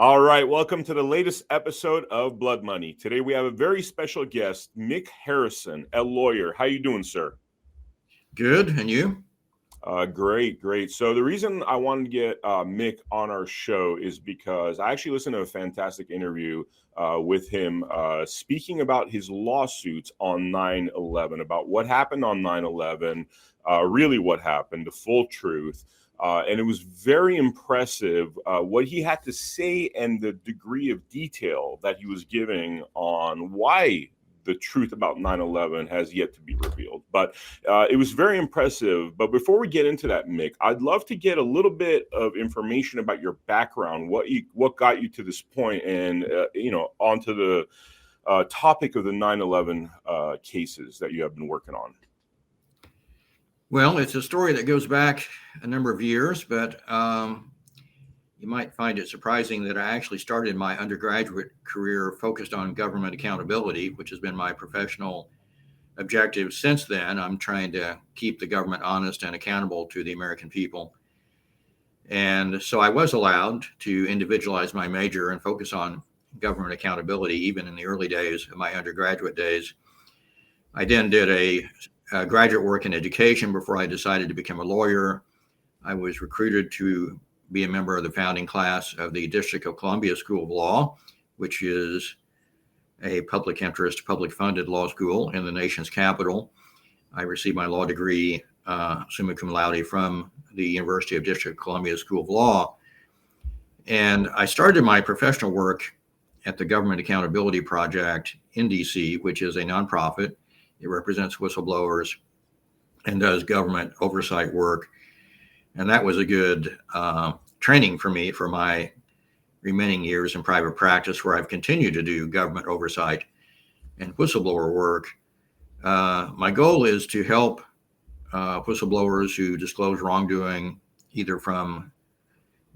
All right, welcome to the latest episode of Blood Money. Today we have a very special guest, Mick Harrison, a lawyer. How you doing, sir? Good, and you? Great. So the reason I wanted to get Mick on our show is because I actually listened to a fantastic interview with him speaking about his lawsuits on 9/11, about what happened on 9/11, really what happened, the full truth. And it was very impressive what he had to say and the degree of detail that he was giving on why the truth about 9/11 has yet to be revealed. But it was very impressive. But before we get into that, Mick, I'd love to get a little bit of information about your background, what got you to this point, and onto the topic of the 9/11 cases that you have been working on. Well, it's a story that goes back a number of years, but you might find it surprising that I actually started my undergraduate career focused on government accountability, which has been my professional objective since then. I'm trying to keep the government honest and accountable to the American people. And so I was allowed to individualize my major and focus on government accountability, even in the early days of my undergraduate days. I then did a graduate work in education before I decided to become a lawyer. I was recruited to be a member of the founding class of the District of Columbia School of Law, which is a public interest, public funded law school in the nation's capital. I received my law degree summa cum laude from the University of District of Columbia School of Law. And I started my professional work at the Government Accountability Project in DC, which is a nonprofit. It represents whistleblowers and does government oversight work. And that was a good training for me for my remaining years in private practice, where I've continued to do government oversight and whistleblower work. My goal is to help whistleblowers who disclose wrongdoing, either from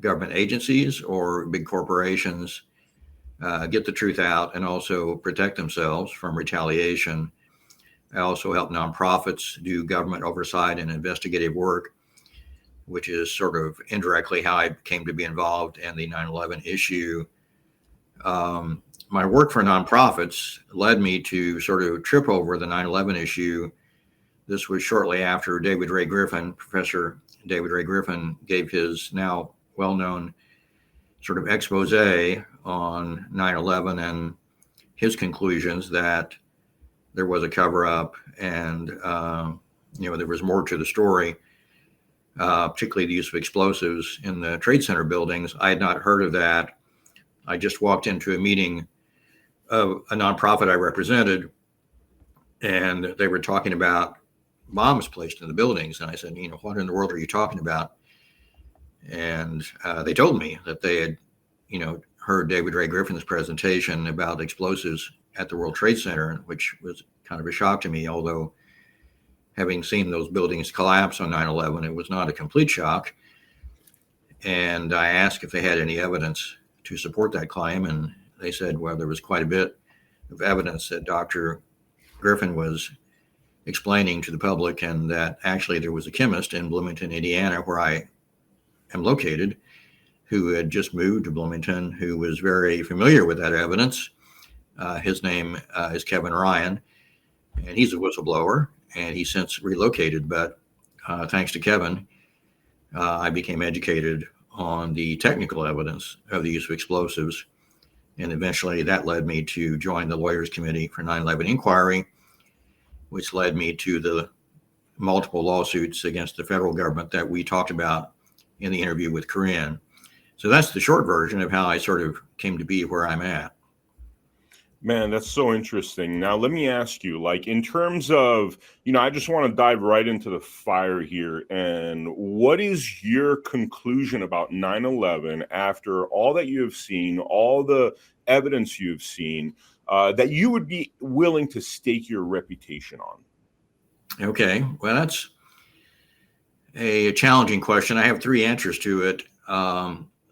government agencies or big corporations, get the truth out and also protect themselves from retaliation. I also help nonprofits do government oversight and investigative work, which is sort of indirectly how I came to be involved in the 9/11 issue. My work for nonprofits led me to sort of trip over the 9/11 issue. This was shortly after Professor David Ray Griffin gave his now well-known sort of expose on 9/11 and his conclusions that there was a cover-up and there was more to the story. Particularly the use of explosives in the Trade Center buildings. I had not heard of that. I just walked into a meeting of a nonprofit I represented, and they were talking about bombs placed in the buildings. And I said, what in the world are you talking about? And they told me that they had, heard David Ray Griffin's presentation about explosives at the World Trade Center, which was kind of a shock to me, although having seen those buildings collapse on 9/11, it was not a complete shock. And I asked if they had any evidence to support that claim. And they said, well, there was quite a bit of evidence that Dr. Griffin was explaining to the public, and that actually there was a chemist in Bloomington, Indiana, where I am located, who had just moved to Bloomington, who was very familiar with that evidence. His name is Kevin Ryan, and he's a whistleblower. And he's since relocated, but thanks to Kevin, I became educated on the technical evidence of the use of explosives. And eventually that led me to join the Lawyers Committee for 9/11 Inquiry, which led me to the multiple lawsuits against the federal government that we talked about in the interview with Corinne. So that's the short version of how I sort of came to be where I'm at. Man, that's so interesting. Now, let me ask you, like, in terms of, I just want to dive right into the fire here. And what is your conclusion about 9/11 after all that you have seen, all the evidence you've seen, that you would be willing to stake your reputation on? Okay, well, that's a challenging question. I have three answers to it.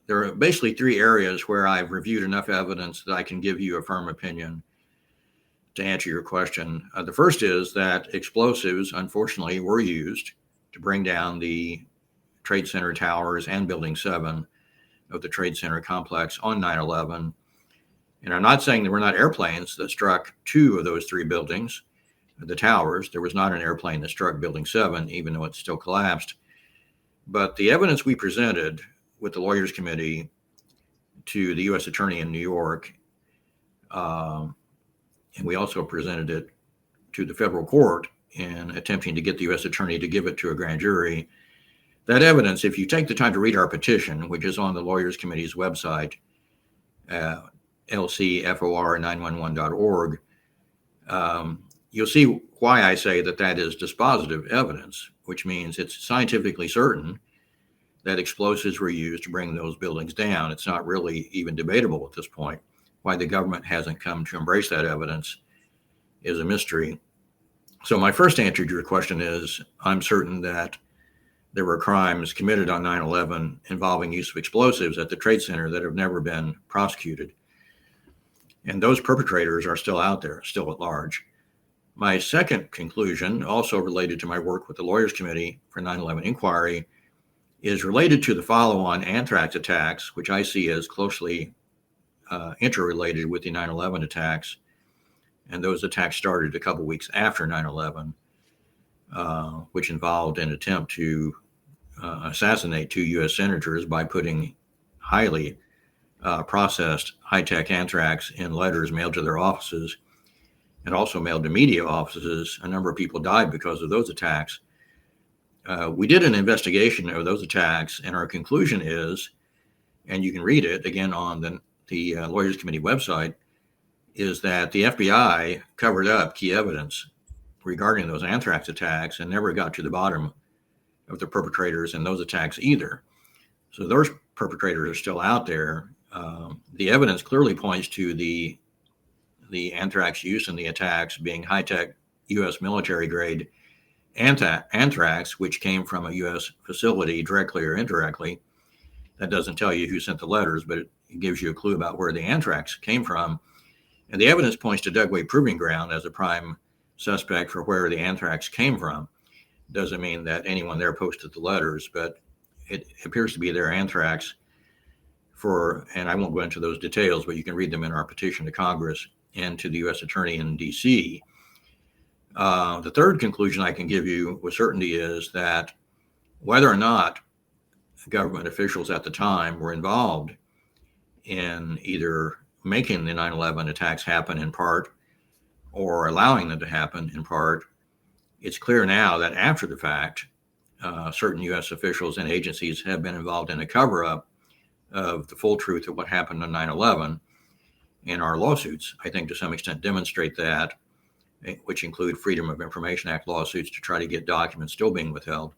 There are basically three areas where I've reviewed enough evidence that I can give you a firm opinion to answer your question. The first is that explosives, unfortunately, were used to bring down the Trade Center towers and Building 7 of the Trade Center complex on 9/11. And I'm not saying there were not airplanes that struck 2 of those 3 buildings, the towers. There was not an airplane that struck Building 7, even though it still collapsed. But the evidence we presented with the Lawyers Committee to the U.S. Attorney in New York, and we also presented it to the federal court in attempting to get the U.S. Attorney to give it to a grand jury. That evidence, if you take the time to read our petition, which is on the Lawyers Committee's website, lcfor911.org, you'll see why I say that is dispositive evidence, which means it's scientifically certain that explosives were used to bring those buildings down. It's not really even debatable at this point. Why the government hasn't come to embrace that evidence is a mystery. So my first answer to your question is, I'm certain that there were crimes committed on 9/11 involving use of explosives at the Trade Center that have never been prosecuted. And those perpetrators are still out there, still at large. My second conclusion, also related to my work with the Lawyers Committee for 9/11 inquiry, is related to the follow-on anthrax attacks, which I see as closely interrelated with the 9/11 attacks. And those attacks started a couple weeks after 9/11, which involved an attempt to assassinate 2 U.S. senators by putting highly processed high-tech anthrax in letters mailed to their offices and also mailed to media offices. A number of people died because of those attacks. We did an investigation of those attacks, and our conclusion is, and you can read it again on the Lawyers Committee website, is that the FBI covered up key evidence regarding those anthrax attacks and never got to the bottom of the perpetrators in those attacks either. So those perpetrators are still out there. The evidence clearly points to the anthrax use in the attacks being high-tech U.S. military-grade anthrax, which came from a U.S. facility directly or indirectly. That doesn't tell you who sent the letters, but it gives you a clue about where the anthrax came from. And the evidence points to Dugway Proving Ground as a prime suspect for where the anthrax came from. Doesn't mean that anyone there posted the letters, but it appears to be their anthrax and I won't go into those details, but you can read them in our petition to Congress and to the U.S. Attorney in D.C. The third conclusion I can give you with certainty is that whether or not government officials at the time were involved in either making the 9/11 attacks happen in part or allowing them to happen in part, it's clear now that after the fact, certain U.S. officials and agencies have been involved in a cover-up of the full truth of what happened on 9/11. And our lawsuits, I think, to some extent demonstrate that, which include Freedom of Information Act lawsuits to try to get documents still being withheld.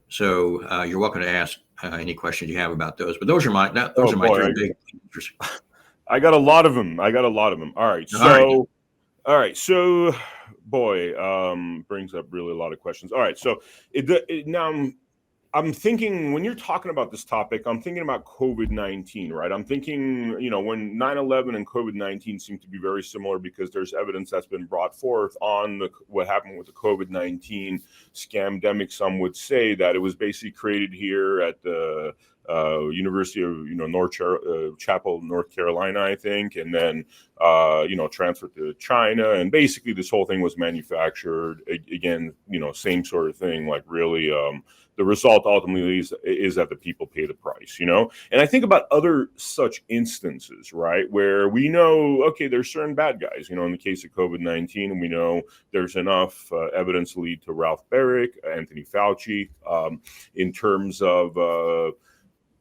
So you're welcome to ask any questions you have about those. But those are my three big interests. I got a lot of them. All right. So, brings up really a lot of questions. All right. So now I'm thinking, when you're talking about this topic, I'm thinking about COVID-19, right? I'm thinking, when 9/11 and COVID-19 seem to be very similar because there's evidence that's been brought forth on what happened with the COVID-19 scamdemic. Some would say that it was basically created here at the University of Chapel, North Carolina, I think, and then transferred to China, and basically this whole thing was manufactured again. Same sort of thing. Like really, the result ultimately is that the people pay the price. And I think about other such instances, right, where we know, okay, there's certain bad guys. In the case of COVID-19, and we know there's enough evidence to lead to Ralph Baric, Anthony Fauci, in terms of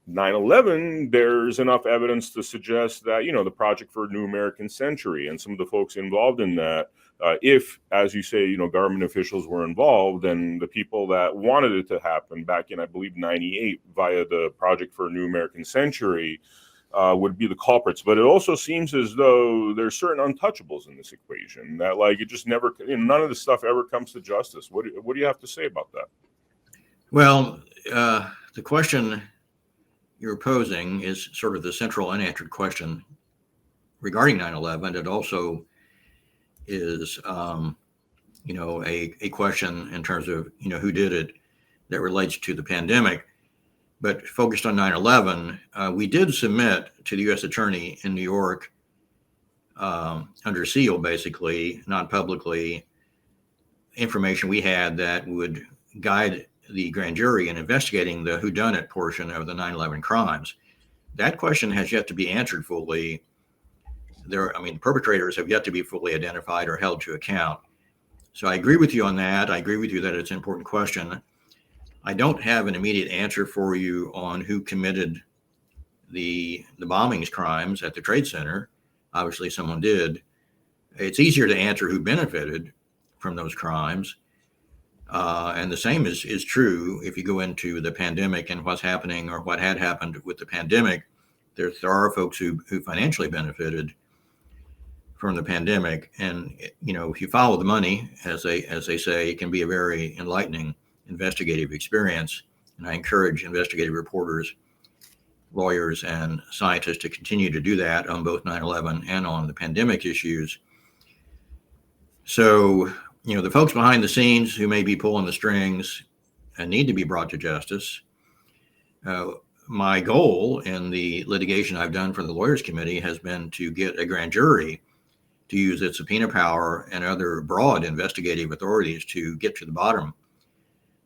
9/11, there's enough evidence to suggest that, the Project for a New American Century and some of the folks involved in that, if, as you say, government officials were involved, and the people that wanted it to happen back in, I believe, 98 via the Project for a New American Century would be the culprits. But it also seems as though there's certain untouchables in this equation that, like, it just never, none of this stuff ever comes to justice. What do you have to say about that? Well, the question you're posing is sort of the central unanswered question regarding 9/11. It also is, a question in terms of, who did it that relates to the pandemic. but focused on 9/11, we did submit to the U.S. Attorney in New York under seal, basically, not publicly, information we had that would guide the grand jury in investigating the whodunit portion of the 9/11 crimes. That question has yet to be answered fully. Perpetrators have yet to be fully identified or held to account. So I agree with you on that. I agree with you that it's an important question. I don't have an immediate answer for you on who committed the bombings crimes at the Trade Center. Obviously, someone did. It's easier to answer who benefited from those crimes. And the same is true if you go into the pandemic and what's happening or what had happened with the pandemic. There are folks who financially benefited from the pandemic. And, if you follow the money, as they say, it can be a very enlightening investigative experience. And I encourage investigative reporters, lawyers, and scientists to continue to do that on both 9/11 and on the pandemic issues. So, the folks behind the scenes who may be pulling the strings need to be brought to justice. My goal in the litigation I've done for the Lawyers Committee has been to get a grand jury to use its subpoena power and other broad investigative authorities to get to the bottom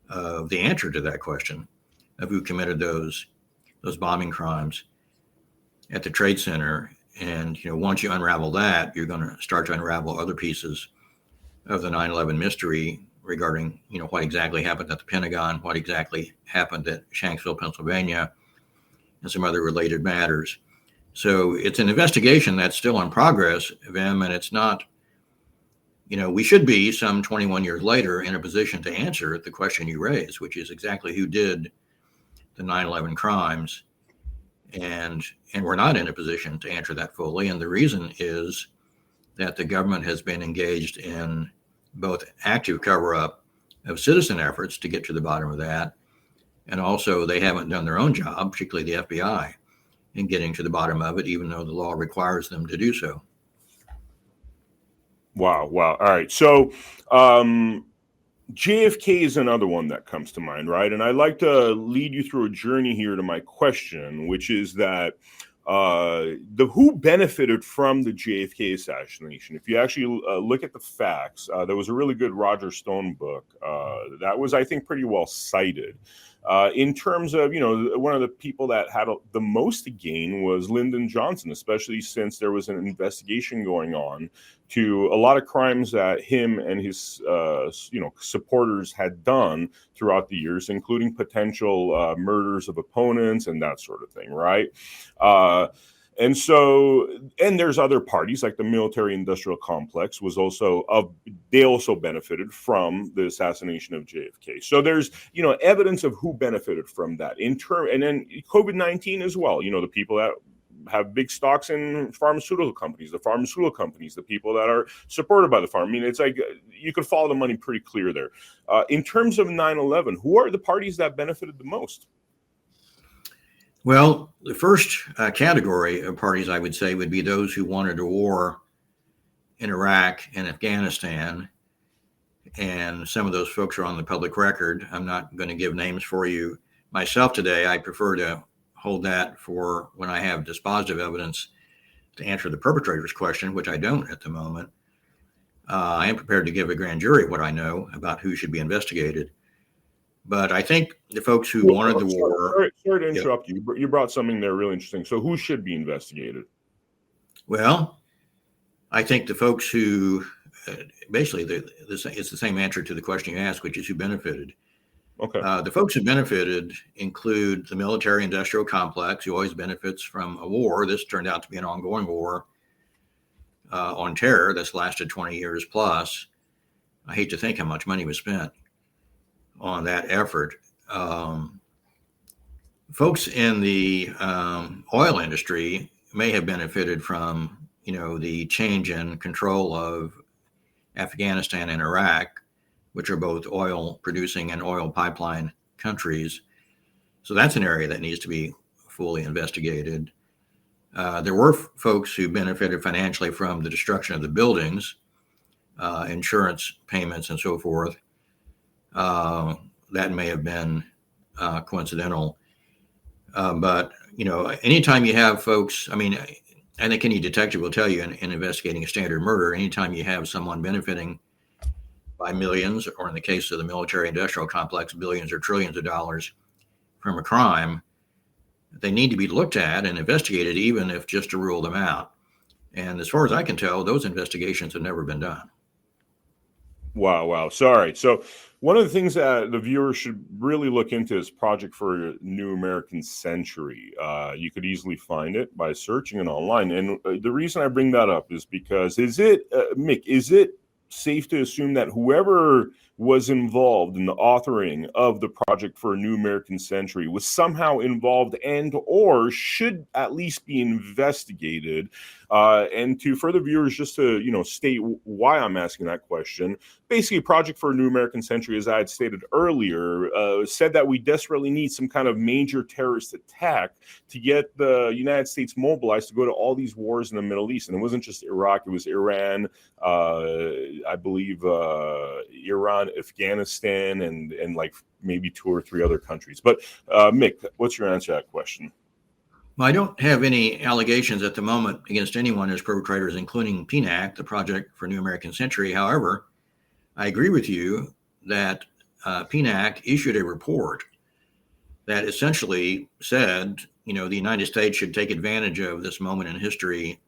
of the answer to that question of who committed those bombing crimes at the Trade Center. And, once you unravel that, you're going to start to unravel other pieces of the 9/11 mystery regarding, what exactly happened at the Pentagon, what exactly happened at Shanksville, Pennsylvania, and some other related matters. So it's an investigation that's still in progress, Vem, and it's not, we should be some 21 years later in a position to answer the question you raised, which is exactly who did the 9/11 crimes. And we're not in a position to answer that fully. And the reason is that the government has been engaged in both active cover-up of citizen efforts to get to the bottom of that, and also they haven't done their own job, particularly the FBI, in getting to the bottom of it, even though the law requires them to do so. Wow. All right. So JFK is another one that comes to mind, right? And I'd like to lead you through a journey here to my question, which is that who benefited from the JFK assassination. If you actually look at the facts, there was a really good Roger Stone book that was, I think, pretty well cited. In terms of, one of the people that had the most to gain was Lyndon Johnson, especially since there was an investigation going on to a lot of crimes that him and his, supporters had done throughout the years, including potential murders of opponents and that sort of thing, right? And there's other parties like the military industrial complex they also benefited from the assassination of JFK. So there's, evidence of who benefited from that and then COVID-19 as well, the people that have big stocks in pharmaceutical companies, the people that are supported by the farm. I mean, it's like you could follow the money pretty clear there. In terms of 9/11, who are the parties that benefited the most? Well, the first category of parties, I would say, would be those who wanted a war in Iraq and Afghanistan. And some of those folks are on the public record. I'm not going to give names for you myself today. I prefer to hold that for when I have dispositive evidence to answer the perpetrator's question, which I don't at the moment. I am prepared to give a grand jury what I know about who should be investigated. But I think the folks who wanted the war... Sorry to interrupt you, but you brought something there really interesting. So who should be investigated? Well, I think the folks who... basically, it's the same answer to the question you asked, which is who benefited. Okay. The folks who benefited include the military industrial complex, who always benefits from a war. This turned out to be an ongoing war on terror that's lasted 20 years plus. I hate to think how much money was spent on that effort. Folks in the oil industry may have benefited from, the change in control of Afghanistan and Iraq, which are both oil producing and oil pipeline countries. So that's an area that needs to be fully investigated. There were folks who benefited financially from the destruction of the buildings, insurance payments and so forth. That may have been coincidental. But, anytime you have folks, I think any detective will tell you in investigating a standard murder, anytime you have someone benefiting by millions, or in the case of the military industrial complex, billions or trillions of dollars from a crime, they need to be looked at and investigated, even if just to rule them out. And as far as I can tell, those investigations have never been done. Wow. Sorry. So one of the things that the viewers should really look into is Project for a New American Century. You could easily find it by searching it online. And the reason I bring that up is because Mick, is it safe to assume that whoever was involved in the authoring of the Project for a New American Century was somehow involved and or should at least be investigated? And to further viewers, just to state why I'm asking that question, basically Project for a New American Century, as I had stated earlier, said that we desperately need some kind of major terrorist attack to get the United States mobilized to go to all these wars in the Middle East. And it wasn't just Iraq, it was Iran, I believe Iran, Afghanistan, and like maybe 2 or 3 other countries. But Mick, what's your answer to that question? Well, I don't have any allegations at the moment against anyone as perpetrators, including PNAC, the Project for New American Century. However, I agree with you that PNAC issued a report that essentially said, the United States should take advantage of this moment in history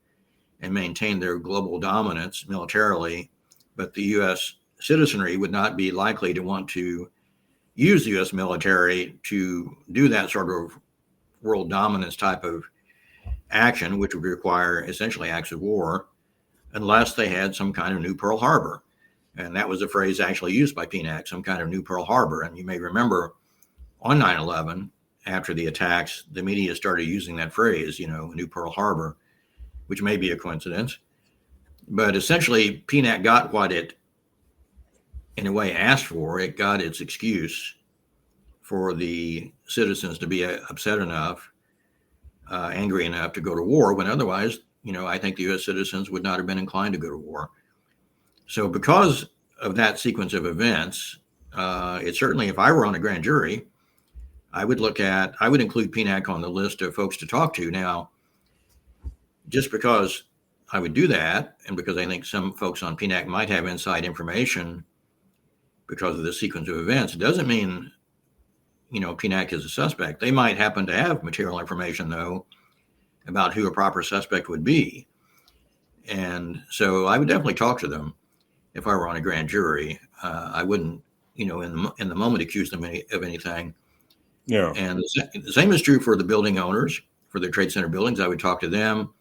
and maintain their global dominance militarily, but the U.S. citizenry would not be likely to want to use the U.S. military to do that sort of world dominance type of action, which would require essentially acts of war, unless they had some kind of new Pearl Harbor. And that was a phrase actually used by PNAC, some kind of new Pearl Harbor. And you may remember on 9/11, after the attacks, the media started using that phrase, new Pearl Harbor, which may be a coincidence. But essentially, PNAC got what it, in a way, asked for. It got its excuse for the citizens to be upset enough, angry enough to go to war, when otherwise, I think the U.S. citizens would not have been inclined to go to war. So because of that sequence of events, it certainly, if I were on a grand jury, I would include PNAC on the list of folks to talk to. Now, just because I would do that, and because I think some folks on PNAC might have inside information because of the sequence of events, doesn't mean PNAC is a suspect. They might happen to have material information, though, about who a proper suspect would be. And so I would definitely talk to them if I were on a grand jury. I wouldn't, in the moment, accuse them of anything. Yeah. And the same is true for the building owners, for the trade center buildings. I would talk to them.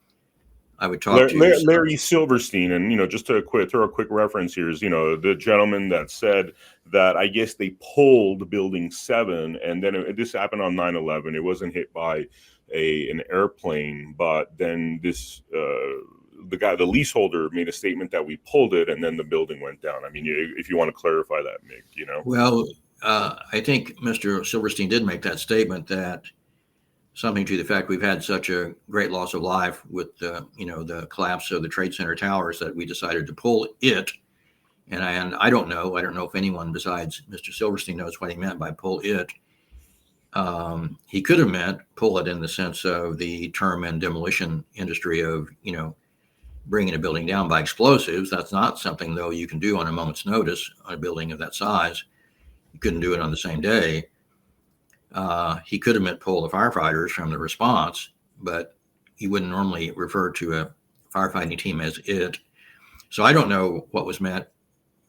I would talk to Larry Silverstein, and just to throw a quick reference here is the gentleman that said that I guess they pulled Building 7, and then this happened on 9/11. It wasn't hit by an airplane, but then the leaseholder made a statement that we pulled it, and then the building went down. I mean, if you want to clarify that, Mick, Well, I think Mr. Silverstein did make that statement, that something to the fact we've had such a great loss of life with the collapse of the Trade Center towers that we decided to pull it. And I don't know if anyone besides Mr. Silverstein knows what he meant by pull it. He could have meant pull it in the sense of the term in demolition industry of, bringing a building down by explosives. That's not something, though, you can do on a moment's notice on a building of that size. You couldn't do it on the same day. He could have meant pull the firefighters from the response, but he wouldn't normally refer to a firefighting team as it. So I don't know what was meant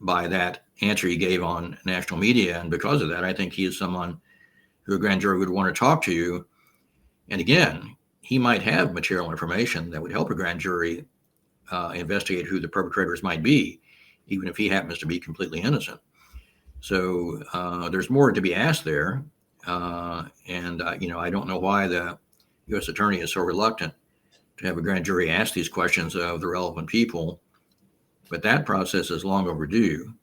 by that answer he gave on national media. And because of that, I think he is someone who a grand jury would want to talk to. And again, he might have material information that would help a grand jury investigate who the perpetrators might be, even if he happens to be completely innocent. So there's more to be asked there. And I don't know why the U.S. attorney is so reluctant to have a grand jury ask these questions of the relevant people, but that process is long overdue.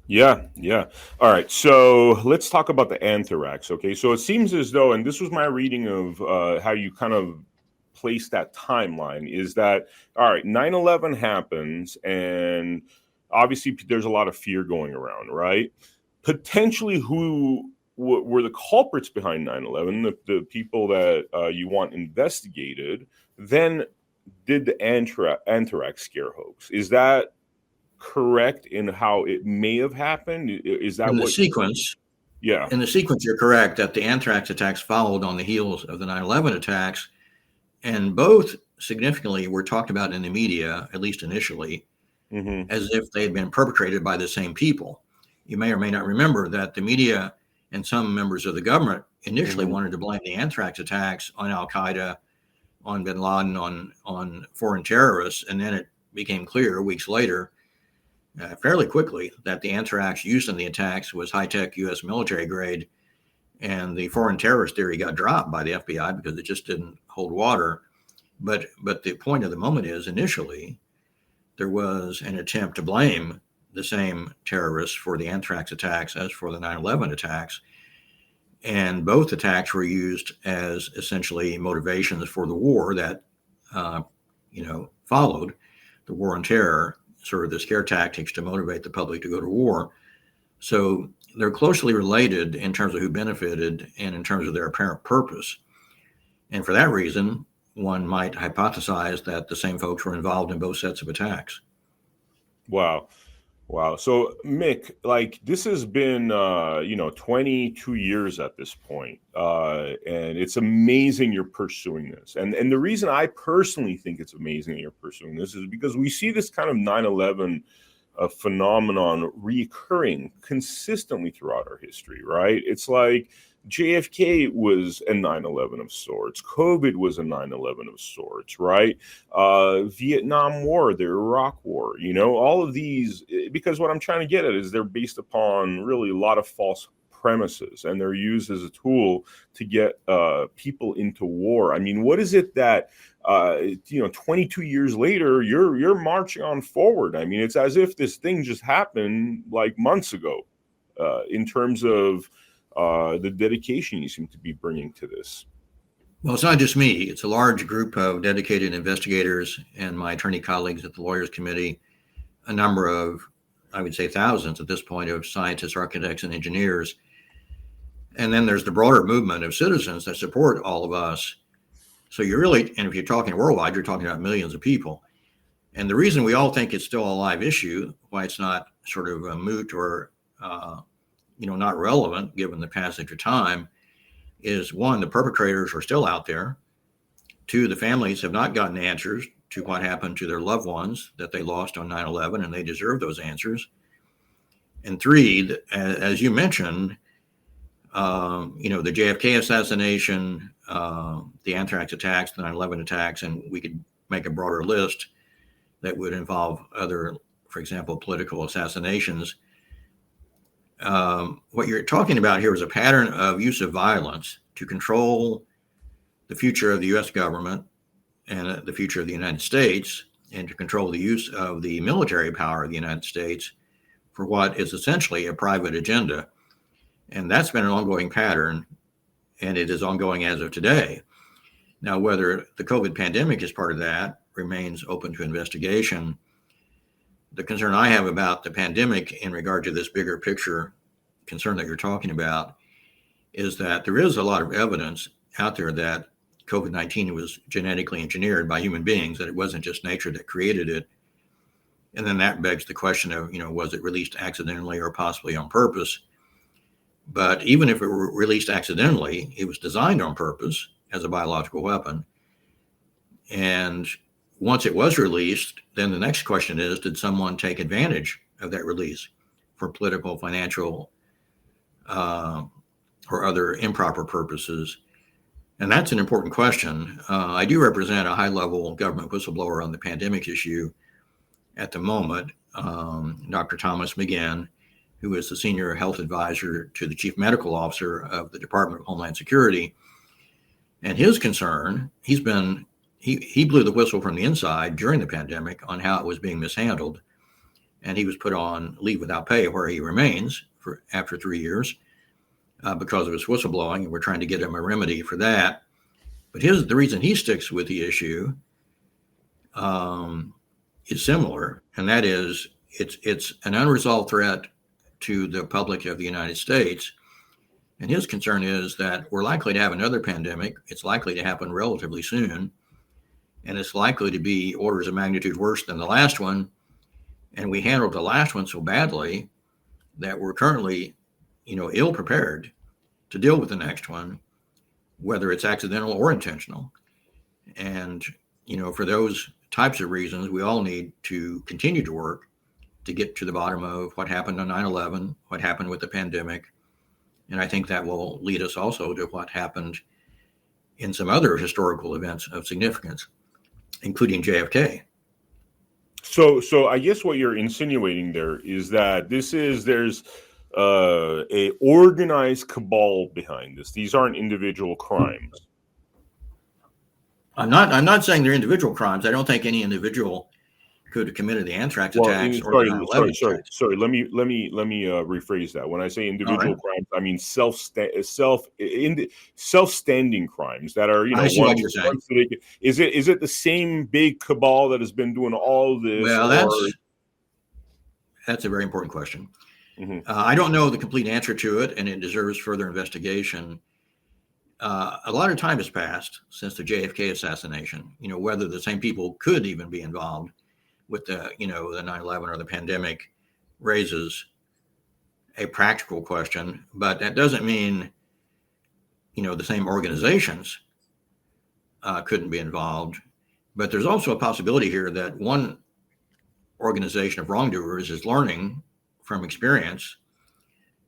Yeah. All right. So let's talk about the anthrax. Okay. So it seems as though, and this was my reading of how you kind of place that timeline, is that, all right, 9/11 happens, and obviously there's a lot of fear going around, right? Potentially who were the culprits behind 9/11, the people that you want investigated, then did the anthrax scare hoax. Is that correct in how it may have happened? Is that In the what? sequence, Yeah. in the sequence, you're correct that the anthrax attacks followed on the heels of the 9/11 attacks, and both significantly were talked about in the media, at least initially, as if they had been perpetrated by the same people. You may or may not remember that the media and some members of the government initially wanted to blame the anthrax attacks on Al Qaeda, on bin Laden, on foreign terrorists, and then it became clear weeks later, fairly quickly, that the anthrax used in the attacks was high-tech U.S. military grade, and the foreign terrorist theory got dropped by the FBI because it just didn't hold water. But the point of the moment is, initially, there was an attempt to blame the same terrorists for the anthrax attacks as for the 9/11 attacks. And both attacks were used as essentially motivations for the war that, followed the war on terror, sort of the scare tactics to motivate the public to go to war. So they're closely related in terms of who benefited and in terms of their apparent purpose. And for that reason, one might hypothesize that the same folks were involved in both sets of attacks. Wow. So Mick, like this has been, 22 years at this point. And it's amazing you're pursuing this. And the reason I personally think it's amazing that you're pursuing this is because we see this kind of 9/11 phenomenon recurring consistently throughout our history, right? It's like JFK was a 9/11 of sorts. COVID was a 9/11 of sorts, right? Vietnam War, the Iraq War, all of these, because what I'm trying to get at is they're based upon really a lot of false premises, and they're used as a tool to get people into war. I mean, what is it that 22 years later, you're marching on forward? I mean, it's as if this thing just happened like months ago, in terms of the dedication you seem to be bringing to this. Well, it's not just me. It's a large group of dedicated investigators and my attorney colleagues at the Lawyers Committee, a number of, I would say thousands at this point, of scientists, architects, and engineers. And then there's the broader movement of citizens that support all of us. So you're really, and if you're talking worldwide, you're talking about millions of people. And the reason we all think it's still a live issue, why it's not sort of a moot or not relevant given the passage of time, is one, the perpetrators are still out there. Two, the families have not gotten answers to what happened to their loved ones that they lost on 9/11, and they deserve those answers. And three, as you mentioned, the JFK assassination, the anthrax attacks, the 9/11 attacks, and we could make a broader list that would involve other, for example, political assassinations. What you're talking about here is a pattern of use of violence to control the future of the U.S. government and the future of the United States, and to control the use of the military power of the United States for what is essentially a private agenda. And that's been an ongoing pattern, and it is ongoing as of today. Now, whether the COVID pandemic is part of that remains open to investigation. The concern I have about the pandemic in regard to this bigger picture concern that you're talking about is that there is a lot of evidence out there that COVID-19 was genetically engineered by human beings, that it wasn't just nature that created it. And then that begs the question of, was it released accidentally or possibly on purpose? But even if it were released accidentally, it was designed on purpose as a biological weapon. And once it was released, then the next question is, did someone take advantage of that release for political, financial, or other improper purposes? And that's an important question. I do represent a high-level government whistleblower on the pandemic issue at the moment, Dr. Thomas McGinn, who is the senior health advisor to the chief medical officer of the Department of Homeland Security. And his concern, he blew the whistle from the inside during the pandemic on how it was being mishandled. And he was put on leave without pay, where he remains after 3 years because of his whistleblowing. And we're trying to get him a remedy for that. But the reason he sticks with the issue is similar. And that is, it's an unresolved threat to the public of the United States. And his concern is that we're likely to have another pandemic. It's likely to happen relatively soon. And it's likely to be orders of magnitude worse than the last one. And we handled the last one so badly that we're currently, ill prepared to deal with the next one, whether it's accidental or intentional. And, for those types of reasons, we all need to continue to work to get to the bottom of what happened on 9/11, what happened with the pandemic. And I think that will lead us also to what happened in some other historical events of significance, including JFK. So I guess what you're insinuating there is that there's a organized cabal behind this. These aren't individual crimes. I'm not saying they're individual crimes. I don't think any individual could have committed the anthrax attacks or the 9/11 attacks. Sorry. Let me rephrase that. When I say individual crimes, I mean self-standing crimes that are I see what you're saying. Is it the same big cabal that has been doing all of this? Well, that's a very important question. Mm-hmm. I don't know the complete answer to it, and it deserves further investigation. A lot of time has passed since the JFK assassination. Whether the same people could even be involved with the 9/11 or the pandemic raises a practical question, but that doesn't mean, the same organizations couldn't be involved. But there's also a possibility here that one organization of wrongdoers is learning from experience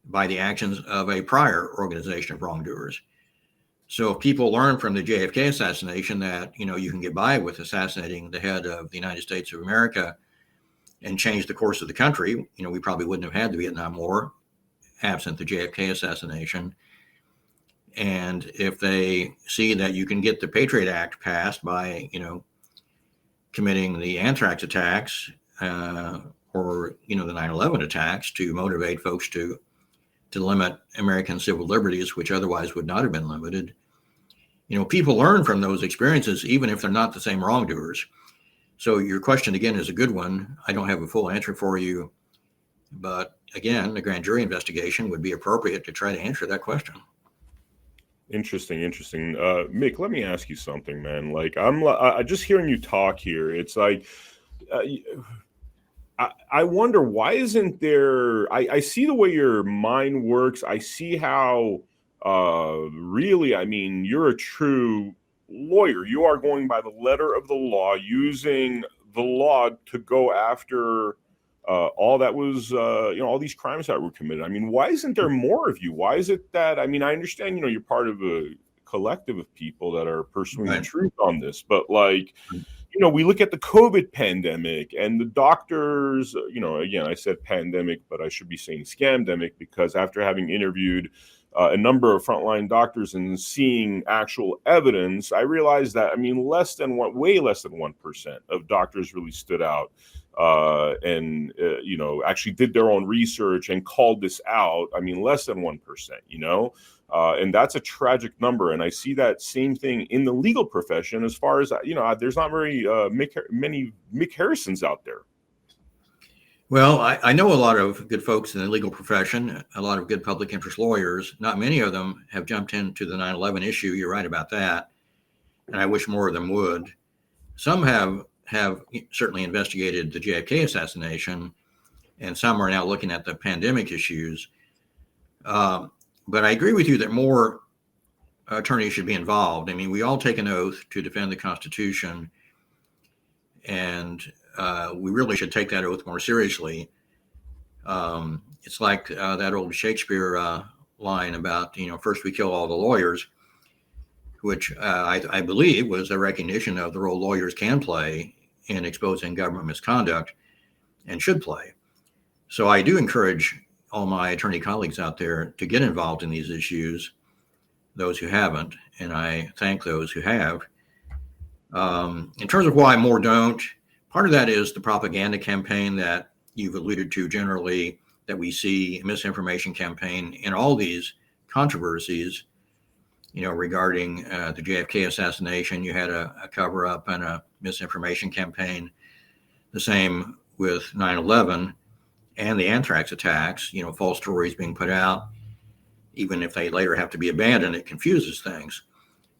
by the actions of a prior organization of wrongdoers. So if people learn from the JFK assassination that, you can get by with assassinating the head of the United States of America and change the course of the country, we probably wouldn't have had the Vietnam War absent the JFK assassination. And if they see that you can get the Patriot Act passed by, committing the anthrax attacks or, the 9/11 attacks to motivate folks to limit American civil liberties, which otherwise would not have been limited. People learn from those experiences, even if they're not the same wrongdoers. So your question, again, is a good one. I don't have a full answer for you. But again, the grand jury investigation would be appropriate to try to answer that question. Interesting. Mick, let me ask you something, man. Like, I just hearing you talk here, it's like, I wonder, why isn't there, I see the way your mind works. I see how, really, I mean, you're a true lawyer. You are going by the letter of the law, using the law to go after all that was, all these crimes that were committed. I mean, why isn't there more of you? Why is it that, I mean, I understand, you're part of a collective of people that are pursuing the truth on this, but like, we look at the COVID pandemic and the doctors, again, I said pandemic, but I should be saying scamdemic, because after having interviewed a number of frontline doctors and seeing actual evidence, I realized that, I mean, way less than 1% of doctors really stood out and actually did their own research and called this out. I mean, less than 1%, and that's a tragic number. And I see that same thing in the legal profession, as far as, there's not very many Mick Harrisons out there. Well, I know a lot of good folks in the legal profession, a lot of good public interest lawyers. Not many of them have jumped into the 9/11 issue. You're right about that. And I wish more of them would. Some have certainly investigated the JFK assassination, and some are now looking at the pandemic issues. But I agree with you that more attorneys should be involved. I mean, we all take an oath to defend the Constitution, and we really should take that oath more seriously. It's like that old Shakespeare line about, first we kill all the lawyers, which I believe was a recognition of the role lawyers can play in exposing government misconduct and should play. So I do encourage all my attorney colleagues out there to get involved in these issues, those who haven't, and I thank those who have. In terms of why more don't, part of that is the propaganda campaign that you've alluded to generally, that we see, a misinformation campaign in all these controversies, regarding the JFK assassination. You had a cover-up and a misinformation campaign. The same with 9/11 and the anthrax attacks, false stories being put out. even if they later have to be abandoned, it confuses things.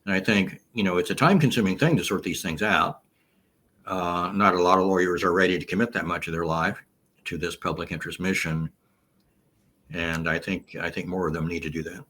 And I think, it's a time-consuming thing to sort these things out. Not a lot of lawyers are ready to commit that much of their life to this public interest mission. And I think more of them need to do that.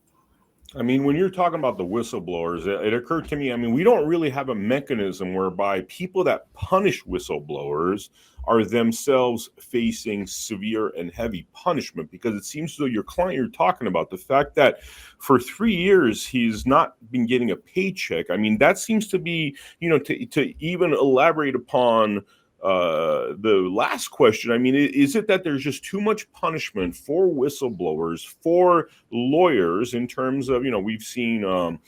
I mean, when you're talking about the whistleblowers, it occurred to me, I mean, we don't really have a mechanism whereby people that punish whistleblowers are themselves facing severe and heavy punishment, because it seems as though your client you're talking about, the fact that for 3 years he's not been getting a paycheck. I mean, that seems to be, to even elaborate upon the last question. I mean, is it that there's just too much punishment for whistleblowers, for lawyers, in terms of, we've seen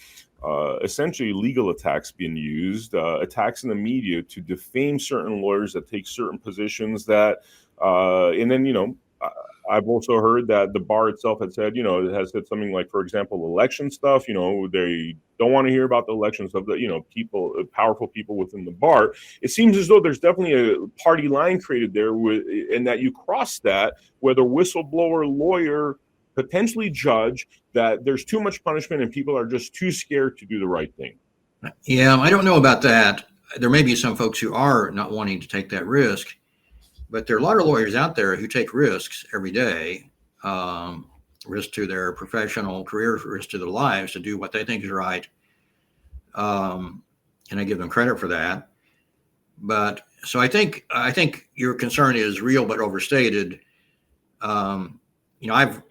essentially legal attacks being used, attacks in the media to defame certain lawyers that take certain positions that, and then, I've also heard that the bar itself had said, it has said something like, for example, election stuff, they don't want to hear about the election stuff, that, people, powerful people within the bar. It seems as though there's definitely a party line created there, and that you cross that, whether whistleblower, lawyer, potentially judge, that there's too much punishment and people are just too scared to do the right thing. Yeah, I don't know about that. There may be some folks who are not wanting to take that risk, but there are a lot of lawyers out there who take risks every day, risk to their professional career, risk to their lives, to do what they think is right. And I give them credit for that. But so I think your concern is real but overstated. I've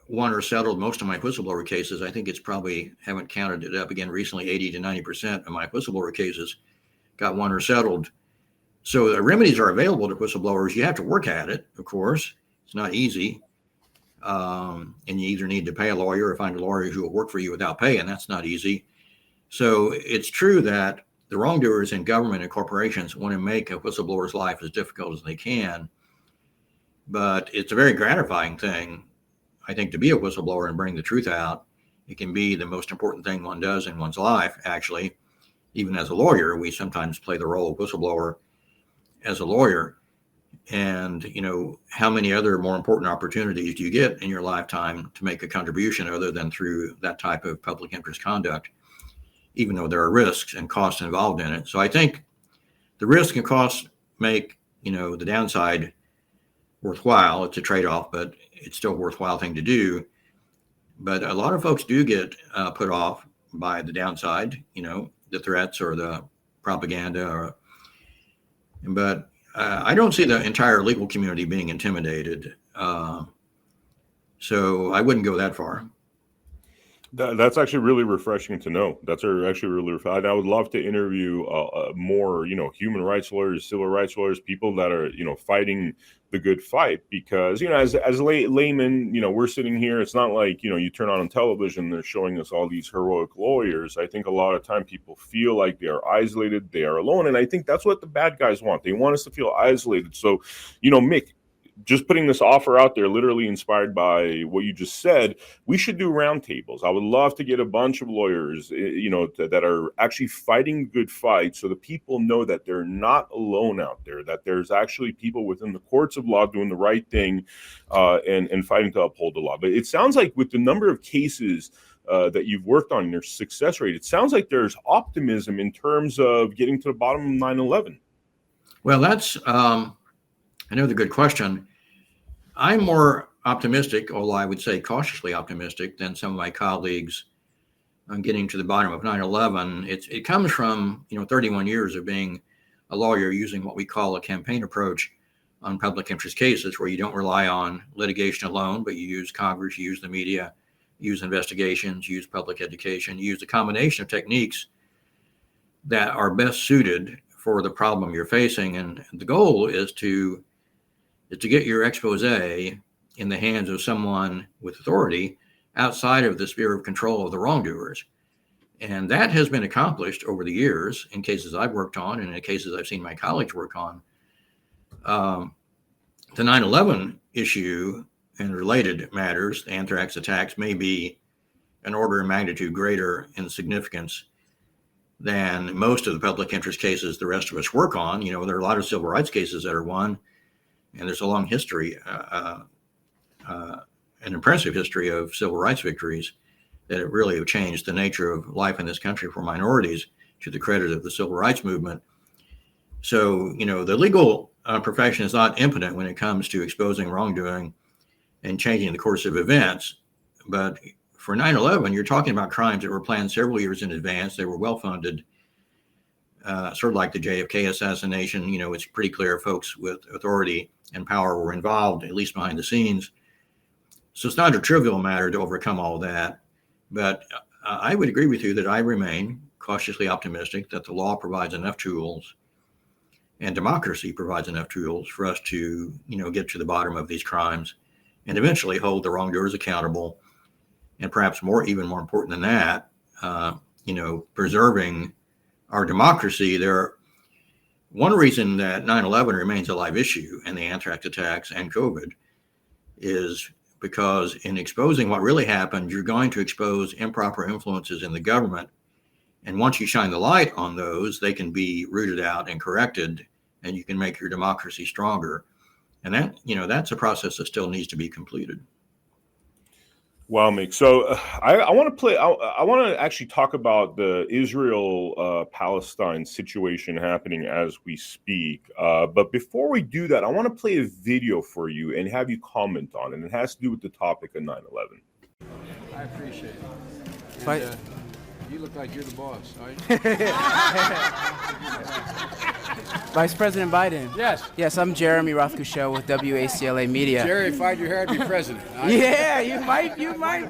won or settled most of my whistleblower cases. I think it's probably, haven't counted it up again recently, 80 to 90% of my whistleblower cases got won or settled. So the remedies are available to whistleblowers. You have to work at it, of course. It's not easy. And you either need to pay a lawyer or find a lawyer who will work for you without pay, and that's not easy. So it's true that the wrongdoers in government and corporations want to make a whistleblower's life as difficult as they can. But it's a very gratifying thing, I think, to be a whistleblower and bring the truth out. It can be the most important thing one does in one's life, actually. Even as a lawyer, we sometimes play the role of whistleblower as a lawyer. And, how many other more important opportunities do you get in your lifetime to make a contribution other than through that type of public interest conduct, even though there are risks and costs involved in it? So I think the risk and costs make, the downside worthwhile. It's a trade-off, but it's still a worthwhile thing to do. But a lot of folks do get put off by the downside, the threats or the propaganda. But I don't see the entire legal community being intimidated. So I wouldn't go that far. That's actually really refreshing to know. That's actually really refreshing. I would love to interview more, human rights lawyers, civil rights lawyers, people that are, fighting the good fight, because, as laymen, we're sitting here. It's not like, you turn on television, they're showing us all these heroic lawyers. I think a lot of time people feel like they are isolated, they are alone. And I think that's what the bad guys want. They want us to feel isolated. So, Mick, just putting this offer out there, literally inspired by what you just said, we should do roundtables. I would love to get a bunch of lawyers, that are actually fighting good fights, so that people know that they're not alone out there, that there's actually people within the courts of law doing the right thing, and fighting to uphold the law. But it sounds like with the number of cases that you've worked on, your success rate, it sounds like there's optimism in terms of getting to the bottom of 9/11. Well, that's another good question. I'm more optimistic, although I would say cautiously optimistic, than some of my colleagues on getting to the bottom of 9/11. It comes from 31 years of being a lawyer, using what we call a campaign approach on public interest cases, where you don't rely on litigation alone, but you use Congress, you use the media, you use investigations, you use public education, you use a combination of techniques that are best suited for the problem you're facing. And the goal is to get your expose in the hands of someone with authority outside of the sphere of control of the wrongdoers. And that has been accomplished over the years in cases I've worked on and in cases I've seen my colleagues work on. The 9/11 issue and related matters, the anthrax attacks, may be an order of magnitude greater in significance than most of the public interest cases the rest of us work on. There are a lot of civil rights cases that are won, and there's a long history an impressive history of civil rights victories that have really have changed the nature of life in this country for minorities, to the credit of the civil rights movement. So, the legal profession is not impotent when it comes to exposing wrongdoing and changing the course of events. But for 9/11, you're talking about crimes that were planned several years in advance. They were well funded, sort of like the JFK assassination. It's pretty clear folks with authority and power were involved, at least behind the scenes. So it's not a trivial matter to overcome all of that. But I would agree with you that I remain cautiously optimistic that the law provides enough tools and democracy provides enough tools for us to, get to the bottom of these crimes and eventually hold the wrongdoers accountable. And perhaps even more important than that, preserving our democracy. One reason that 9/11 remains a live issue, and the anthrax attacks and COVID, is because in exposing what really happened, you're going to expose improper influences in the government. And once you shine the light on those, they can be rooted out and corrected, and you can make your democracy stronger. And that's a process that still needs to be completed. Wow, Mick. So I want to actually talk about the Israel-Palestine situation happening as we speak. But before we do that, I want to play a video for you and have you comment on it. It has to do with the topic of 9/11. I appreciate it. And, you look like you're the boss, right? Vice President Biden. Yes. Yes, I'm Jeremy Rothkushel with WACLA Media. Jerry, if I had your hair, I'd be president. Yeah, you might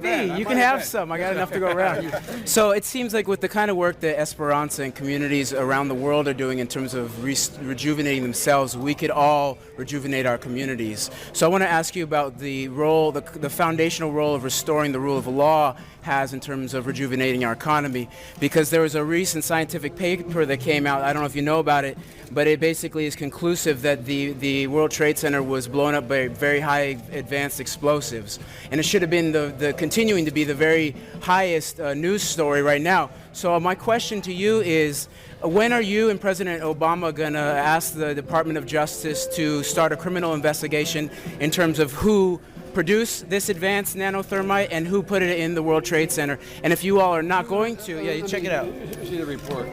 be. You can have some. I got enough to go around. So it seems like with the kind of work that Esperanza and communities around the world are doing in terms of rejuvenating themselves, we could all rejuvenate our communities. So I want to ask you about the role, the foundational role of restoring the rule of law has in terms of rejuvenating our economy, because there was a recent scientific paper that came out, I don't know if you know about it, but it basically is conclusive that the World Trade Center was blown up by very high advanced explosives, and it should have been the continuing to be the very highest news story right now. So my question to you is, when are you and President Obama going to ask the Department of Justice to start a criminal investigation in terms of who produced this advanced nanothermite and who put it in the World Trade Center? And if you all are not going to, you check it out. See the report.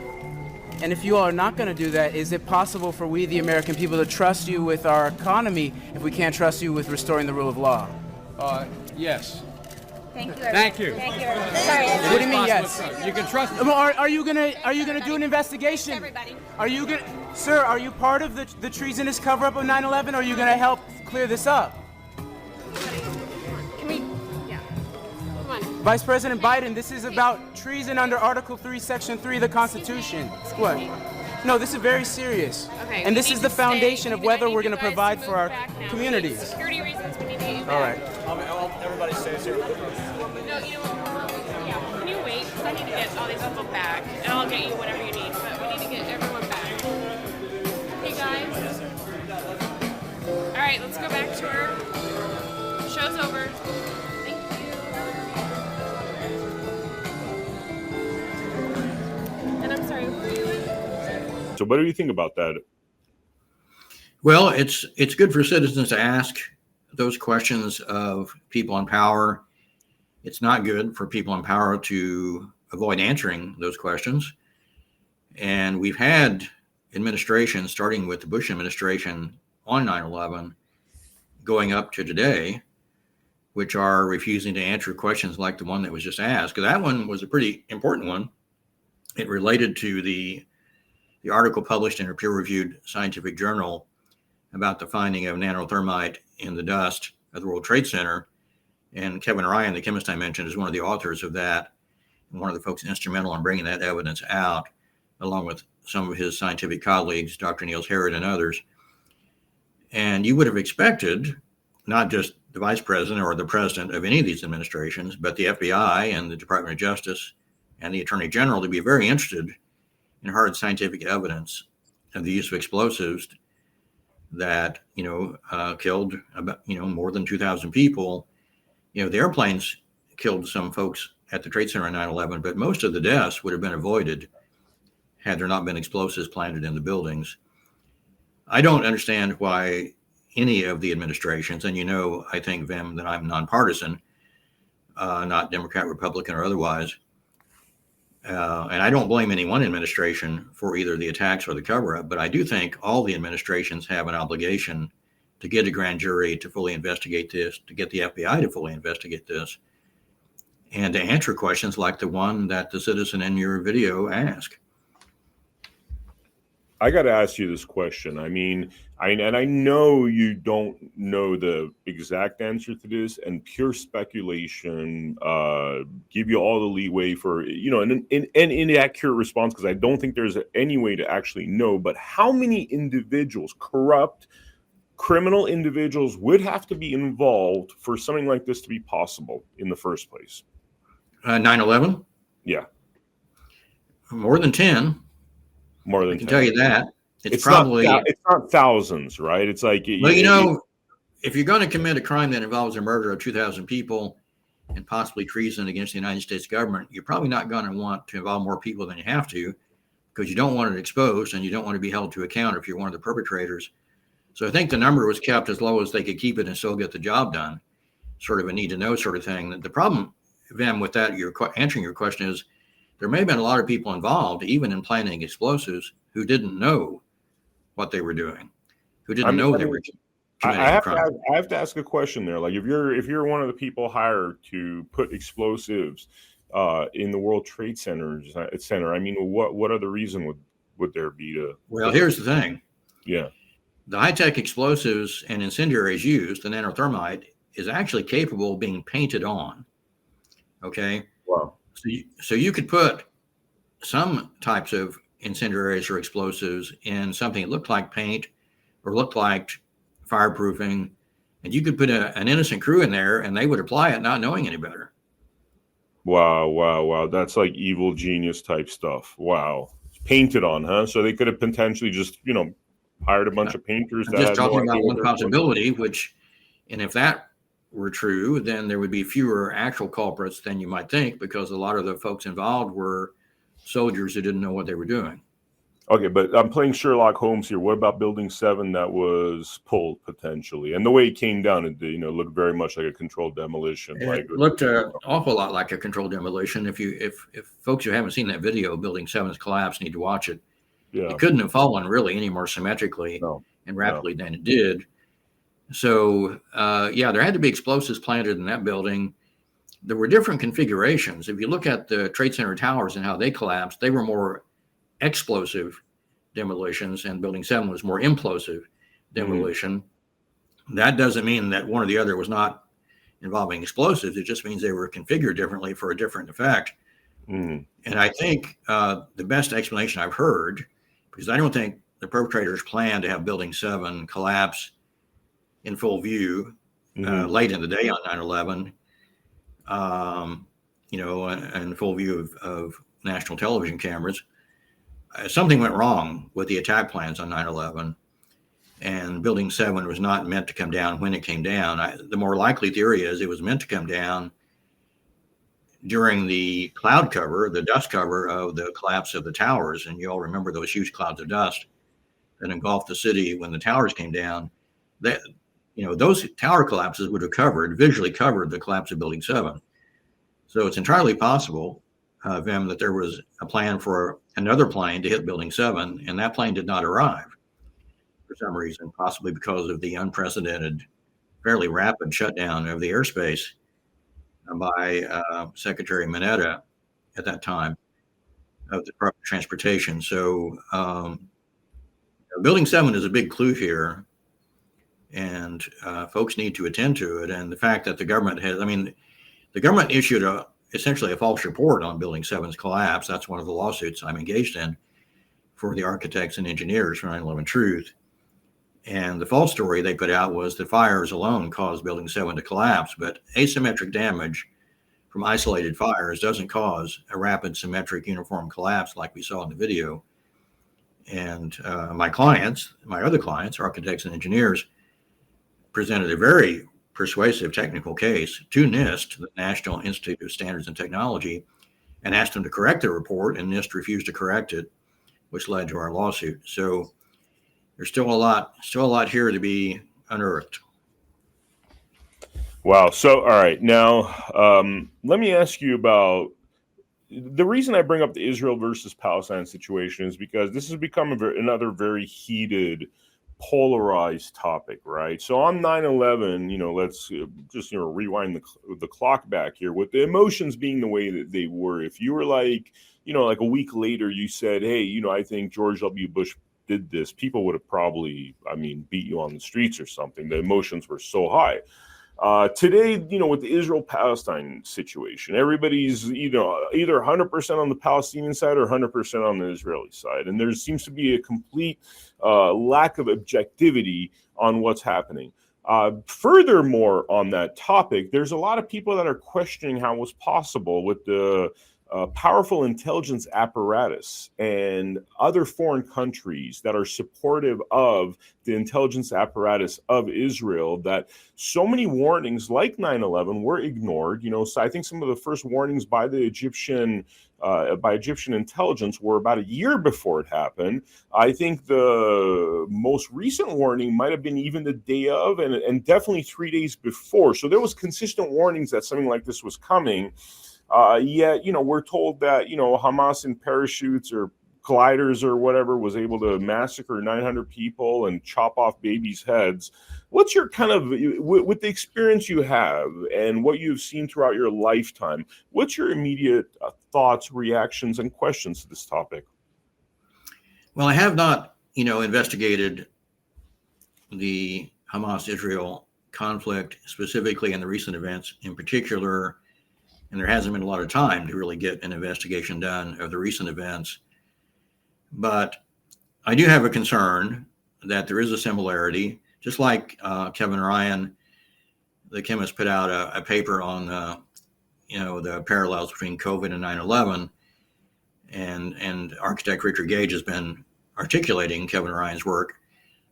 And if you all are not going to do that, is it possible for we, the American people, to trust you with our economy if we can't trust you with restoring the rule of law? Yes. Thank you. Thank you. Thank you. Sorry. What do you mean, yes? You can trust me. Are you gonna do an investigation? Everybody. Are you gonna, sir? Are you part of the treasonous cover-up of 9/11? Or are you gonna help clear this up? Can we? Yeah. Come on. Vice President Biden, this is about treason under Article 3, Section 3 of the Constitution. What? No, this is very serious. Okay. And we this need is the to foundation stay. of whether I need we're you going to guys provide move for our back now. communities. Security reasons, we need to get you All back. right. Everybody stays here. No, you know what? Yeah. Can you wait? Because I need to get all these people back, and I'll get you whatever you need. But we need to get everyone back. Hey guys. All right, let's go back to our show's over. Thank you. And I'm sorry. Who are you with? So what do you think about that? Well, it's good for citizens to ask those questions of people in power. It's not good for people in power to avoid answering those questions. And we've had administrations, starting with the Bush administration on 9/11, going up to today, which are refusing to answer questions like the one that was just asked. Because that one was a pretty important one. It related to the article published in a peer-reviewed scientific journal about the finding of nanothermite in the dust of the World Trade Center. And Kevin Ryan, the chemist I mentioned, is one of the authors of that, and one of the folks instrumental in bringing that evidence out, along with some of his scientific colleagues, Dr. Niels Harrod and others. And you would have expected not just the vice president or the president of any of these administrations, but the FBI and the Department of Justice and the Attorney General to be very interested in hard scientific evidence of the use of explosives that, killed about, more than 2,000 people. The airplanes killed some folks at the Trade Center on 9/11, but most of the deaths would have been avoided had there not been explosives planted in the buildings. I don't understand why, any of the administrations. And I think, Vem, that I'm nonpartisan, not Democrat, Republican, or otherwise. And I don't blame any one administration for either the attacks or the cover-up, but I do think all the administrations have an obligation to get a grand jury to fully investigate this, to get the FBI to fully investigate this, and to answer questions like the one that the citizen in your video asked. I got to ask you this question. I mean, I know you don't know the exact answer to this, and pure speculation give you all the leeway for, an inaccurate response, because I don't think there's any way to actually know. But how many individuals, corrupt, criminal individuals, would have to be involved for something like this to be possible in the first place? 9/11? Yeah. More than 10. More than I can 10. tell you that. It's probably it's not thousands, right? It's like, well, if you're going to commit a crime that involves the murder of 2,000 people and possibly treason against the United States government, you're probably not going to want to involve more people than you have to, because you don't want it exposed and you don't want to be held to account if you're one of the perpetrators. So I think the number was kept as low as they could keep it and still get the job done. Sort of a need to know sort of thing. The problem, Vem, with that, answering your question is, there may have been a lot of people involved, even in planning explosives, who didn't know what they were doing, who didn't know they were committing a crime. I have to ask a question there. Like, if you're one of the people hired to put explosives in the World Trade Center, I mean, what other reason would there be to? Well, here's the thing. Yeah. The high-tech explosives and incendiaries used, the nanothermite, is actually capable of being painted on. Okay. Wow. So you could put some types of incendiaries or explosives in something that looked like paint or looked like fireproofing, and you could put an innocent crew in there and they would apply it not knowing any better. Wow. That's like evil genius type stuff. Wow. Painted on, huh? So they could have potentially just, hired a bunch of painters. I'm just talking about one possibility, and if that were true, then there would be fewer actual culprits than you might think, because a lot of the folks involved were soldiers who didn't know what they were doing. Okay, but I'm playing Sherlock Holmes here. What about Building 7 that was pulled potentially? And the way it came down, it looked very much like a controlled demolition. It looked an awful lot like a controlled demolition. If folks who haven't seen that video, Building 7's collapse, need to watch it. Yeah. It couldn't have fallen really any more symmetrically and rapidly than it did. So, there had to be explosives planted in that building. There were different configurations. If you look at the Trade Center towers and how they collapsed, they were more explosive demolitions, and Building 7 was more implosive demolition. Mm-hmm. That doesn't mean that one or the other was not involving explosives. It just means they were configured differently for a different effect. Mm-hmm. And I think the best explanation I've heard, because I don't think the perpetrators planned to have Building 7 collapse in full view late in the day on 9/11, and full view of national television cameras. Something went wrong with the attack plans on 9/11, and Building 7 was not meant to come down when it came down. The more likely theory is it was meant to come down during the cloud cover, the dust cover of the collapse of the towers. And you all remember those huge clouds of dust that engulfed the city when the towers came down. Those tower collapses would have visually covered the collapse of Building 7. So it's entirely possible, Vem, that there was a plan for another plane to hit Building 7, and that plane did not arrive for some reason, possibly because of the unprecedented, fairly rapid shutdown of the airspace by Secretary Mineta at that time of the Department of Transportation. So Building 7 is a big clue here, and folks need to attend to it. And the fact that the government issued essentially a false report on Building 7's collapse. That's one of the lawsuits I'm engaged in for the architects and engineers for 9/11 Truth. And the false story they put out was that fires alone caused Building 7 to collapse, but asymmetric damage from isolated fires doesn't cause a rapid, symmetric, uniform collapse like we saw in the video. And my other clients, architects and engineers, presented a very persuasive technical case to NIST, the National Institute of Standards and Technology, and asked them to correct the report, and NIST refused to correct it, which led to our lawsuit. So there's still a lot here to be unearthed. Wow. So, all right. Now, let me ask you about the reason I bring up the Israel versus Palestine situation is because this has become another very heated, polarized topic, right? So on 9/11, let's just rewind the clock back here with the emotions being the way that they were. If you were like a week later, you said, hey, I think George W. Bush did this, people would have probably, beat you on the streets or something. The emotions were so high. Today, with the Israel-Palestine situation, everybody's either 100% on the Palestinian side or 100% on the Israeli side. And there seems to be a complete lack of objectivity on what's happening. Furthermore, on that topic, there's a lot of people that are questioning how it was possible with the powerful intelligence apparatus and other foreign countries that are supportive of the intelligence apparatus of Israel, that so many warnings like 9/11 were ignored. So I think some of the first warnings by the Egyptian intelligence were about a year before it happened. I think the most recent warning might have been even the day of, and definitely 3 days before. So there was consistent warnings that something like this was coming. Yet, we're told that, Hamas in parachutes or gliders or whatever was able to massacre 900 people and chop off babies' heads. What's your kind of, with the experience you have and what you've seen throughout your lifetime, what's your immediate thoughts, reactions, and questions to this topic? Well, I have not, investigated the Hamas-Israel conflict specifically, and the recent events in particular. And there hasn't been a lot of time to really get an investigation done of the recent events. But I do have a concern that there is a similarity, just like Kevin Ryan, the chemist, put out a paper on, the parallels between COVID and 9/11. And architect Richard Gage has been articulating Kevin Ryan's work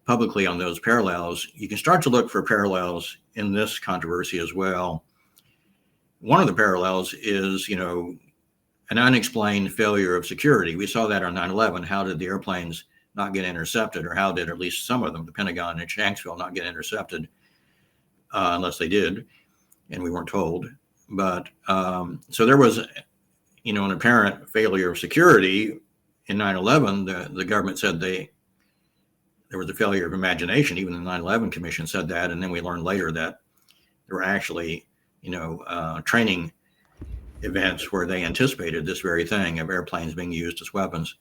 publicly on those parallels. You can start to look for parallels in this controversy as well. One of the parallels is, an unexplained failure of security. We saw that on 9/11. How did the airplanes not get intercepted, or how did at least some of them, the Pentagon and Shanksville, not get intercepted, unless they did, and we weren't told. But so there was, an apparent failure of security in 9/11. The government said there was a failure of imagination. Even the 9/11 Commission said that, and then we learned later that there were actually training events where they anticipated this very thing of airplanes being used as weapons.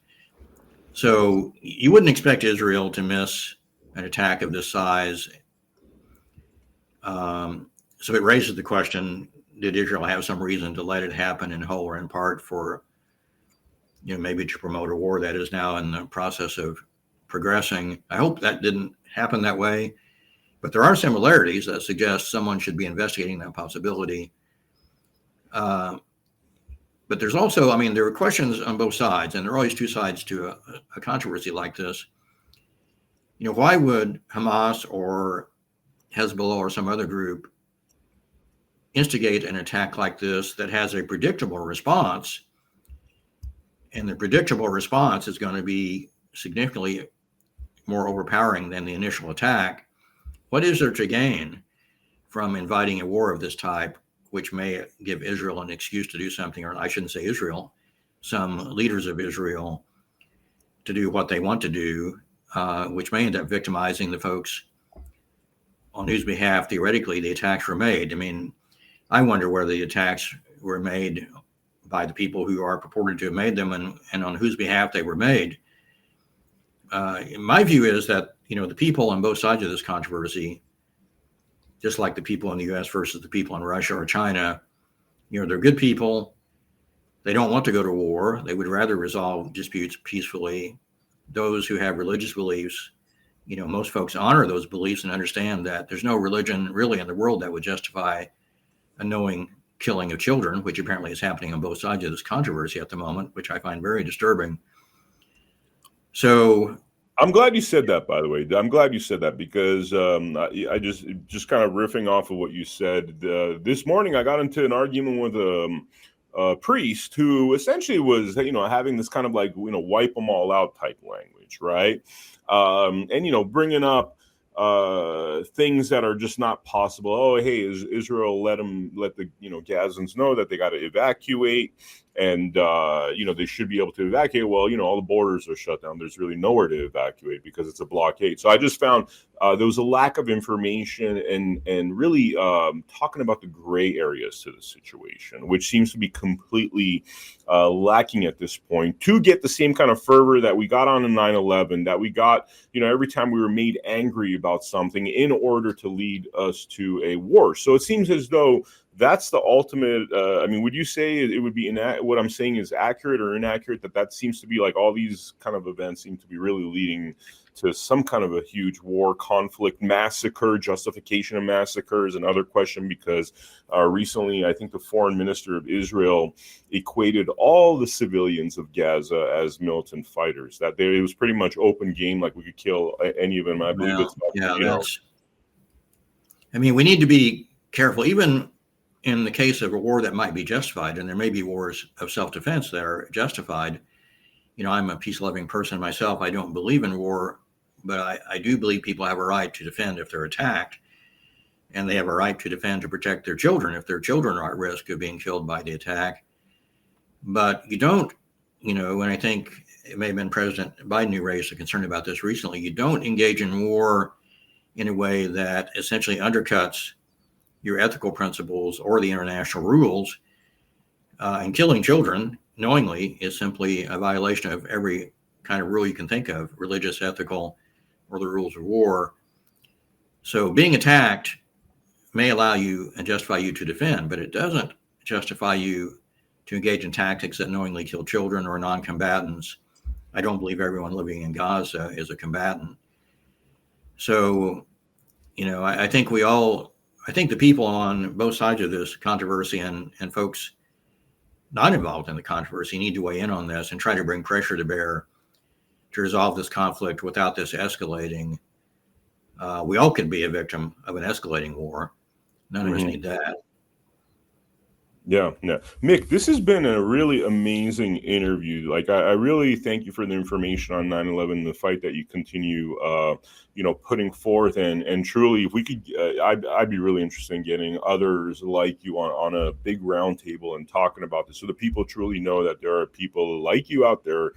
So you wouldn't expect Israel to miss an attack of this size. So it raises the question, did Israel have some reason to let it happen in whole or in part for, maybe to promote a war that is now in the process of progressing? I hope that didn't happen that way. But there are similarities that suggest someone should be investigating that possibility. But there's also, there are questions on both sides, and there are always two sides to a controversy like this. Why would Hamas or Hezbollah or some other group instigate an attack like this that has a predictable response? And the predictable response is going to be significantly more overpowering than the initial attack. What is there to gain from inviting a war of this type, which may give Israel an excuse to do something, or I shouldn't say Israel, some leaders of Israel to do what they want to do, which may end up victimizing the folks on whose behalf, theoretically, the attacks were made? I wonder whether the attacks were made by the people who are purported to have made them and on whose behalf they were made. My view is that, the people on both sides of this controversy, just like the people in the U.S. versus the people in Russia or China, they're good people. They don't want to go to war. They would rather resolve disputes peacefully. Those who have religious beliefs, most folks honor those beliefs and understand that there's no religion really in the world that would justify a knowing killing of children, which apparently is happening on both sides of this controversy at the moment, which I find very disturbing. So I'm glad you said that, by the way. I'm glad you said that because I just kind of riffing off of what you said. This morning, I got into an argument with a priest who essentially was, having this kind of like, wipe them all out type language, right? And, bringing up things that are just not possible. Oh, hey, is Israel let the Gazans know that they got to evacuate, and they should be able to evacuate. Well, all the borders are shut down. There's really nowhere to evacuate because it's a blockade. So I just found there was a lack of information and really talking about the gray areas to the situation, which seems to be completely lacking at this point, to get the same kind of fervor that we got on in 9/11, that we got, every time we were made angry about something in order to lead us to a war. So it seems as though that's the ultimate. Would you say it would be what I'm saying is accurate or inaccurate? That seems to be like all these kind of events seem to be really leading to some kind of a huge war, conflict, massacre, justification of massacres. Another question, because recently I think the foreign minister of Israel equated all the civilians of Gaza as militant fighters. That it was pretty much open game, like we could kill any of them. I believe we need to be careful, even in the case of a war that might be justified, and there may be wars of self-defense that are justified. I'm a peace-loving person myself. I don't believe in war, but I do believe people have a right to defend if they're attacked, and they have a right to defend to protect their children if their children are at risk of being killed by the attack. But you don't, and I think it may have been President Biden who raised a concern about this recently, you don't engage in war in a way that essentially undercuts your ethical principles or the international rules. And killing children knowingly is simply a violation of every kind of rule you can think of, religious, ethical, or the rules of war. So being attacked may allow you and justify you to defend, but it doesn't justify you to engage in tactics that knowingly kill children or non-combatants. I don't believe everyone living in Gaza is a combatant. So, I think the people on both sides of this controversy and folks not involved in the controversy need to weigh in on this and try to bring pressure to bear to resolve this conflict without this escalating. We all could be a victim of an escalating war. None of us need that. Yeah. Mick, this has been a really amazing interview. Like, I really thank you for the information on 9/11, the fight that you continue, putting forth. And truly, if we could, I'd be really interested in getting others like you on a big round table and talking about this, so that people truly know that there are people like you out there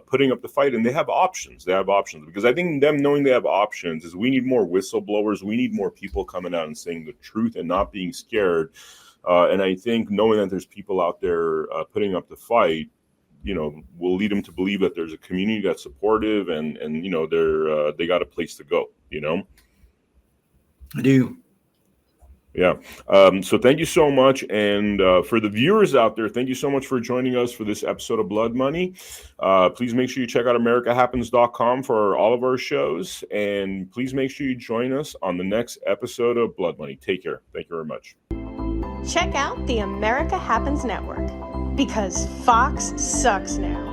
putting up the fight, and they have options. Because I think them knowing they have options is, we need more whistleblowers. We need more people coming out and saying the truth and not being scared. And I think knowing that there's people out there putting up the fight, will lead them to believe that there's a community that's supportive and they got a place to go. I do. Yeah. So thank you so much. And for the viewers out there, thank you so much for joining us for this episode of Blood Money. Please make sure you check out AmericaHappens.com for all of our shows. And please make sure you join us on the next episode of Blood Money. Take care. Thank you very much. Check out the America Happens Network, because Fox sucks now.